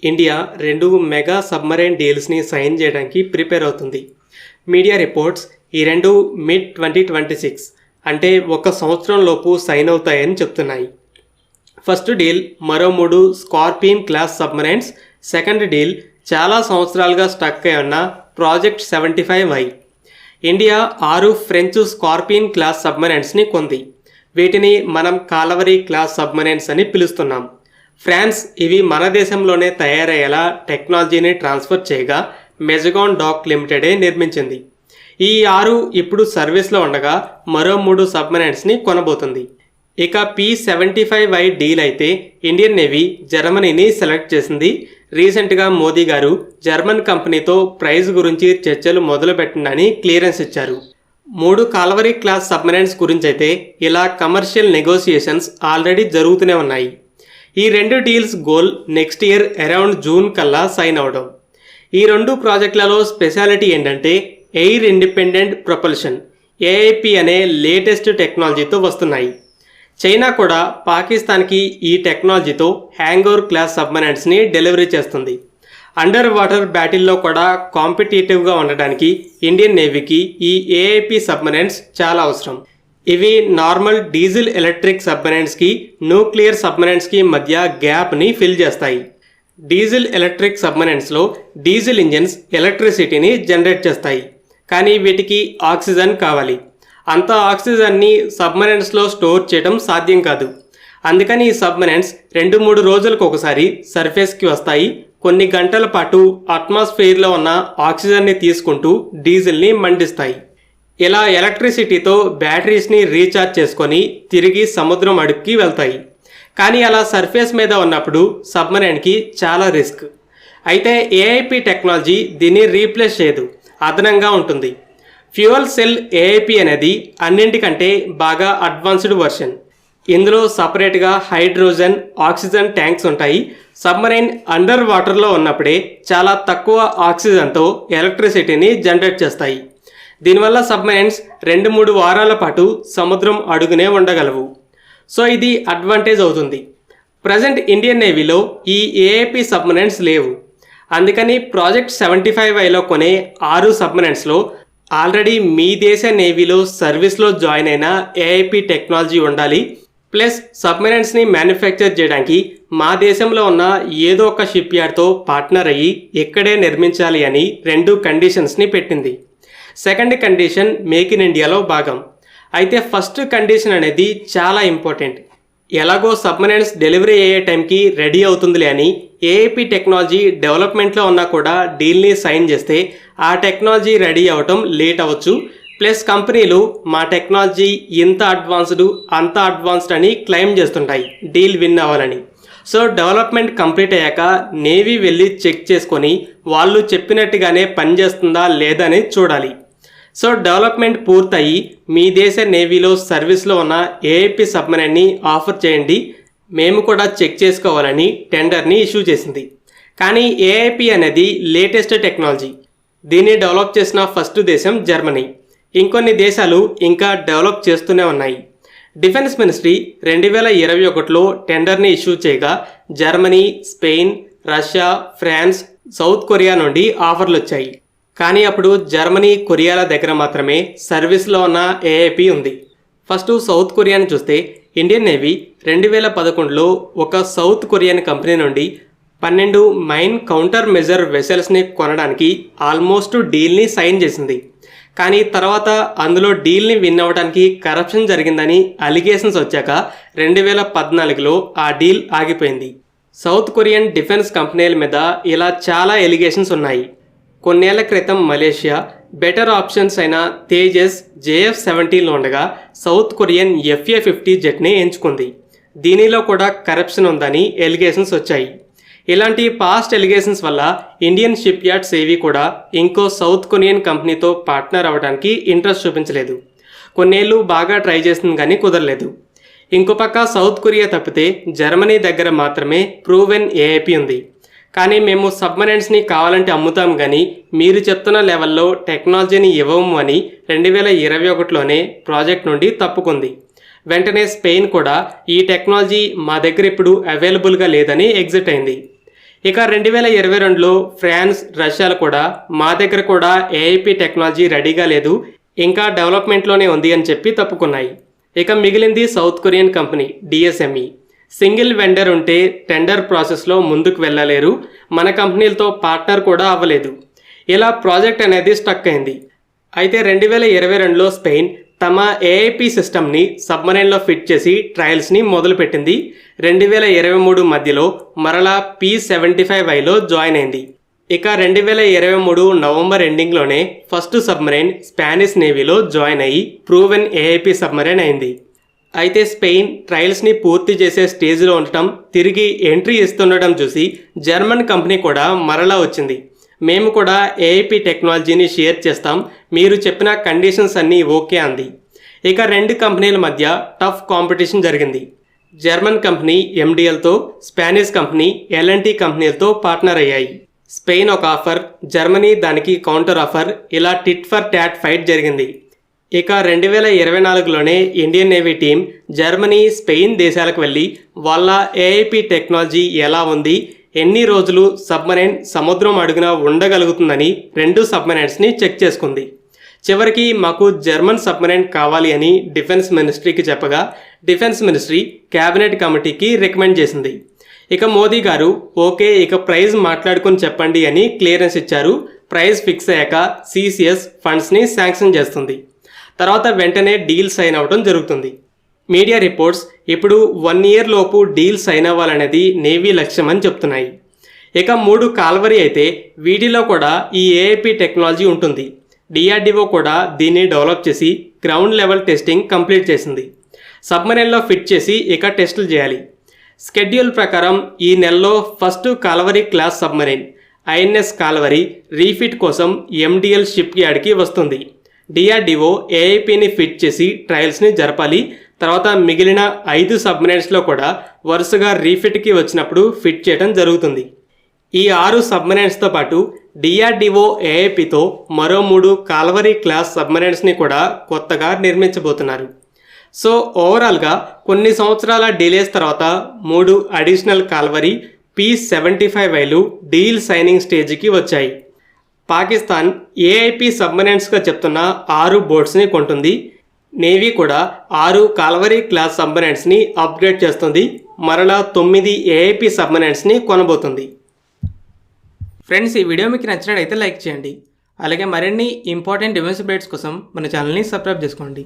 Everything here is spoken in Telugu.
ఇండియా 2 మెగా సబ్‌మరైన్ డీల్స్‌ని సైన్ చేయడానికి ప్రిపేర్ అవుతుంది. మీడియా రిపోర్ట్స్ ఈ రెండు మిడ్ 2026 అంటే 1 సంవత్సరం లోపు సైన్ అవుతాయని చెప్తున్నాయి. ఫస్ట్ డీల్ మరో 3 scorpion class submarines, second deal చాలా సంవత్సరాలుగా స్టక్ అయి ఉన్న project 75I. India 6 French scorpion class సబ్‌మరైన్స్‌ని కొంది. వీటిని మనం కాలవరీ క్లాస్ సబ్‌మరైన్స్ అని పిలుస్తున్నాం. ఫ్రాన్స్ ఇవి మన దేశంలోనే తయారయ్యేలా టెక్నాలజీని ట్రాన్స్ఫర్ చేయగా మెజగాన్ డాక్ లిమిటెడే నిర్మించింది. ఈ 6 ఇప్పుడు సర్వీస్లో ఉండగా మరో 3 సబ్‌మరైన్స్ని కొనబోతుంది. ఇక P75I డీల్ అయితే ఇండియన్ నేవీ జర్మనీని సెలెక్ట్ చేసింది. రీసెంట్గా మోదీ గారు జర్మన్ కంపెనీతో ప్రైస్ గురించి చర్చలు మొదలుపెట్టండి క్లియరెన్స్ ఇచ్చారు. 3 కాల్వరీ క్లాస్ సబ్‌మరైన్స్ గురించి అయితే ఇలా కమర్షియల్ నెగోసియేషన్స్ ఆల్రెడీ జరుగుతూనే ఉన్నాయి. ఈ 2 deals goal next year around June కల్లా సైన్ అవడం. ఈ 2 ప్రాజెక్టులలో స్పెషాలిటీ ఏంటంటే ఎయిర్ ఇండిపెండెంట్ ప్రొపల్షన్ AIP అనే లేటెస్ట్ టెక్నాలజీతో వస్తున్నాయి. చైనా కూడా పాకిస్తాన్కి ఈ టెక్నాలజీతో హ్యాంగోర్ క్లాస్ సబ్‌మరైన్స్ని డెలివరీ చేస్తుంది. అండర్ వాటర్ బ్యాటిల్లో కూడా కాంపిటేటివ్గా ఉండడానికి ఇండియన్ నేవీకి ఈ AIP సబ్‌మరైన్స్ చాలా అవసరం. ఇవి నార్మల్ డీజిల్ ఎలక్ట్రిక్ సబ్‌మరైన్స్కి న్యూక్లియర్ సబ్‌మరైన్స్కి మధ్య గ్యాప్ని ఫిల్ చేస్తాయి. డీజిల్ ఎలక్ట్రిక్ సబ్‌మరైన్స్లో డీజిల్ ఇంజిన్స్ ఎలక్ట్రిసిటీని జనరేట్ చేస్తాయి, కానీ వీటికి ఆక్సిజన్ కావాలి. అంత ఆక్సిజన్ని సబ్‌మరైన్స్లో స్టోర్ చేయడం సాధ్యం కాదు. అందుకని ఈ సబ్‌మరైన్స్ 2-3 రోజులకు ఒకసారి సర్ఫేస్కి వస్తాయి. కొన్ని గంటల పాటు అట్మాస్ఫియర్లో ఉన్న ఆక్సిజన్ని తీసుకుంటూ డీజిల్ని మండిస్తాయి. ఇలా ఎలక్ట్రిసిటీతో బ్యాటరీస్ని రీఛార్జ్ చేసుకొని తిరిగి సముద్రం అడుగుకి వెళ్తాయి. కానీ అలా సర్ఫేస్ మీద ఉన్నప్పుడు సబ్‌మరైన్కి చాలా రిస్క్. అయితే AIP టెక్నాలజీ దీన్ని రీప్లేస్ చేయదు, అదనంగా ఉంటుంది. ఫ్యూయల్ సెల్ AIP అనేది అన్నింటికంటే బాగా అడ్వాన్స్డ్ వర్షన్. ఇందులో సపరేట్గా హైడ్రోజన్, ఆక్సిజన్ ట్యాంక్స్ ఉంటాయి. సబ్‌మరైన్ అండర్ వాటర్లో ఉన్నప్పుడే చాలా తక్కువ ఆక్సిజన్తో ఎలక్ట్రిసిటీని జనరేట్ చేస్తాయి. దీనివల్ల సబ్‌మరైన్స్ 2-3 వారాల పాటు సముద్రం అడుగునే ఉండగలవు. సో ఇది అడ్వాంటేజ్ అవుతుంది. ప్రజెంట్ ఇండియన్ నేవీలో ఈ AIP సబ్‌మరైన్స్ లేవు. అందుకని ప్రాజెక్ట్ 75Iలో కొనే 6 సబ్‌మరైన్స్లో ఆల్రెడీ మీ దేశ నేవీలో సర్వీస్లో జాయిన్ అయిన AIP టెక్నాలజీ ఉండాలి. ప్లస్ సబ్‌మరైన్స్ని మ్యానుఫ్యాక్చర్ చేయడానికి మా దేశంలో ఉన్న ఏదో ఒక షిప్ యార్డ్తో పార్ట్నర్ అయ్యి ఇక్కడే నిర్మించాలి అని 2 కండిషన్స్ని పెట్టింది. సెకండ్ కండిషన్ మేక్ ఇన్ ఇండియాలో భాగం. అయితే ఫస్ట్ కండిషన్ అనేది చాలా ఇంపార్టెంట్. ఎలాగో సబ్‌మరైన్స్ డెలివరీ అయ్యే టైంకి రెడీ అవుతుందిలే అని AIP టెక్నాలజీ డెవలప్మెంట్లో ఉన్నా కూడా డీల్ని సైన్ చేస్తే ఆ టెక్నాలజీ రెడీ అవ్వటం లేట్ అవ్వచ్చు. ప్లస్ కంపెనీలు మా టెక్నాలజీ ఇంత అడ్వాన్స్డ్ అంత అడ్వాన్స్డ్ అని క్లెయిమ్ చేస్తుంటాయి డీల్ విన్ అవ్వాలని. సో డెవలప్మెంట్ కంప్లీట్ అయ్యాక నేవీ వెళ్ళి చెక్ చేసుకొని వాళ్ళు చెప్పినట్టుగానే పనిచేస్తుందా లేదని చూడాలి. సో డెవలప్మెంట్ పూర్తయి మీ దేశ నేవీలో సర్వీస్లో ఉన్న AIP సబ్‌మరైన్ని ఆఫర్ చేయండి, మేము కూడా చెక్ చేసుకోవాలని టెండర్ని ఇష్యూ చేసింది. కానీ AIP అనేది లేటెస్ట్ టెక్నాలజీ. దీన్ని డెవలప్ చేసిన ఫస్ట్ దేశం జర్మనీ. ఇంకొన్ని దేశాలు ఇంకా డెవలప్ చేస్తూనే ఉన్నాయి. డిఫెన్స్ మినిస్ట్రీ 2021లో టెండర్ని ఇష్యూ చేయగా Germany, Spain, Russia, France, South Korea నుండి ఆఫర్లు వచ్చాయి. కానీ అప్పుడు జర్మనీ, కొరియాల దగ్గర మాత్రమే సర్వీస్లో ఉన్న AIP ఉంది. ఫస్ట్ సౌత్ కొరియాని చూస్తే ఇండియన్ నేవీ 2011లో ఒక సౌత్ కొరియన్ కంపెనీ నుండి 12 మైన్ కౌంటర్ మెజర్ వెసల్స్ని కొనడానికి ఆల్మోస్ట్ డీల్ని సైన్ చేసింది. కానీ తర్వాత అందులో డీల్ని విన్ అవ్వడానికి కరప్షన్ జరిగిందని అలిగేషన్స్ వచ్చాక 2014లో ఆ డీల్ ఆగిపోయింది. సౌత్ కొరియన్ డిఫెన్స్ కంపెనీల మీద ఇలా చాలా ఎలిగేషన్స్ ఉన్నాయి. కొన్నేళ్ల క్రితం మలేషియా బెటర్ ఆప్షన్స్ అయిన తేజస్ JF-17లో ఉండగా సౌత్ కొరియన్ FA-50 జెట్ని ఎంచుకుంది. దీనిలో కూడా కరప్షన్ ఉందని ఎలిగేషన్స్ వచ్చాయి. ఇలాంటి పాస్ట్ ఎలిగేషన్స్ వల్ల ఇండియన్ షిప్ యార్డ్స్ ఏవి కూడా ఇంకో సౌత్ కొరియన్ కంపెనీతో పార్ట్నర్ అవ్వడానికి ఇంట్రెస్ట్ చూపించలేదు. కొన్నేళ్ళు బాగా ట్రై చేసింది కానీ కుదరలేదు. ఇంకో పక్క సౌత్ కొరియా తప్పితే జర్మనీ దగ్గర మాత్రమే ప్రూవెన్ AIP ఉంది. కానీ మేము సబ్‌మరైన్స్ని కావాలంటే అమ్ముతాం కానీ మీరు చెప్తున్న లెవెల్లో టెక్నాలజీని ఇవ్వము అని 2021లోనే ప్రాజెక్ట్ నుండి తప్పుకుంది. వెంటనే స్పెయిన్ కూడా ఈ టెక్నాలజీ మా దగ్గర ఇప్పుడు అవైలబుల్గా లేదని ఎగ్జిట్ అయింది. ఇక 2022లో ఫ్రాన్స్, రష్యాలు కూడా మా దగ్గర కూడా ఏఐపి టెక్నాలజీ రెడీగా లేదు, ఇంకా డెవలప్మెంట్లోనే ఉంది అని చెప్పి తప్పుకున్నాయి. ఇక మిగిలింది south Korean company DSME. Single vendor ఉంటే టెండర్ ప్రాసెస్లో ముందుకు వెళ్ళలేరు, మన కంపెనీలతో పార్ట్నర్ కూడా అవ్వలేదు. ఇలా ప్రాజెక్ట్ అనేది స్టక్ అయింది. అయితే 2022లో స్పెయిన్ తమ ఏఐపి సిస్టమ్ని సబ్మరైన్లో ఫిట్ చేసి ట్రయల్స్ని మొదలుపెట్టింది. 2023 మధ్యలో మరలా P-75Iలో జాయిన్ అయింది. ఇక 2023 నవంబర్ ఎండింగ్లోనే ఫస్ట్ సబ్మరైన్ స్పానిష్ నేవీలో జాయిన్ అయ్యి ప్రూవెన్ ఏఐపి సబ్మరైన్ అయింది. అయితే స్పెయిన్ ట్రయల్స్ని పూర్తి చేసే స్టేజ్లో ఉండటం, తిరిగి ఎంట్రీ ఇస్తుండటం చూసి జర్మన్ కంపెనీ కూడా మరలా వచ్చింది. మేము కూడా ఏఐపి టెక్నాలజీని షేర్ చేస్తాం, మీరు చెప్పిన కండిషన్స్ అన్నీ ఓకే అంది. ఇక రెండు కంపెనీల మధ్య టఫ్ కాంపిటీషన్ జరిగింది. జర్మన్ కంపెనీ MDLతో, స్పానిష్ కంపెనీ L&T కంపెనీలతో పార్ట్నర్ అయ్యాయి. స్పెయిన్ ఒక ఆఫర్, జర్మనీ దానికి కౌంటర్ ఆఫర్, ఇలా టిట్ ఫర్ టాట్ ఫైట్ జరిగింది. ఇక 2024లోనే Indian navy team Germany, Spain దేశాలకు వెళ్ళి వాళ్ళ ఏఐపి టెక్నాలజీ ఎలా ఉంది, ఎన్ని రోజులు సబ్మరైన్ సముద్రం అడుగున ఉండగలుగుతుందని రెండు సబ్మరైన్స్ని చెక్ చేసుకుంది. చివరికి మాకు జర్మన్ సబ్మరైన్ కావాలి అని డిఫెన్స్ మినిస్ట్రీకి చెప్పగా డిఫెన్స్ మినిస్ట్రీ క్యాబినెట్ కమిటీకి రికమెండ్ చేసింది. ఇక మోదీ గారు ఓకే, ఇక ప్రైజ్ మాట్లాడుకొని చెప్పండి అని క్లియరెన్స్ ఇచ్చారు. ప్రైజ్ ఫిక్స్ అయ్యాక CCS ఫండ్స్ని శాంక్షన్ చేస్తుంది. తర్వాత వెంటనే డీల్ సైన్ అవ్వడం జరుగుతుంది. మీడియా రిపోర్ట్స్ ఇప్పుడు 1 year లోపు డీల్ సైన్ అవ్వాలనేది నేవీ లక్ష్యం అని చెప్తున్నాయి. ఇక 3 కాల్వరీ అయితే వీటిలో కూడా ఈ ఏఐపి టెక్నాలజీ ఉంటుంది. DRDO కూడా దీన్ని డెవలప్ చేసి గ్రౌండ్ లెవెల్ టెస్టింగ్ కంప్లీట్ చేసింది. సబ్మరైన్లో ఫిట్ చేసి ఇక టెస్టులు చేయాలి. స్కెడ్యూల్ ప్రకారం ఈ నెలలో first Calvary class submarine INS Calvary refit కోసం MDL షిప్ యార్డ్కి వస్తుంది. DRDO ఏఐపిని ఫిట్ చేసి ట్రయల్స్ని జరపాలి. తర్వాత మిగిలిన 5 సబ్మరైన్స్లో కూడా వరుసగా రీఫిట్కి వచ్చినప్పుడు ఫిట్ చేయడం జరుగుతుంది. ఈ 6 సబ్మరైన్స్తో పాటు DRDO ఏఐపితో మరో 3 కాల్వరీ క్లాస్ సబ్మరైన్స్ని కూడా కొత్తగా నిర్మించబోతున్నారు. సో ఓవరాల్గా కొన్ని సంవత్సరాల డిలేస్ తర్వాత 3 అడిషనల్ కాల్వరీ P-75Iలు డీల్ సైనింగ్ స్టేజ్కి వచ్చాయి. పాకిస్తాన్ ఏఐపి సబ్మరైన్స్గా చెప్తున్న 6 బోట్స్ని కొంటుంది. నేవీ కూడా 6 కాల్వరీ క్లాస్ సబ్మరైన్స్ని అప్గ్రేడ్ చేస్తుంది. మరలా 9 ఏఐపి సబ్మరైన్స్ని కొనబోతుంది. ఫ్రెండ్స్, ఈ వీడియో మీకు నచ్చినట్లయితే లైక్ చేయండి. అలాగే మరిన్ని ఇంపార్టెంట్ డిఫెన్స్ అప్డేట్స్ కోసం మన ఛానల్ని సబ్స్క్రైబ్ చేసుకోండి.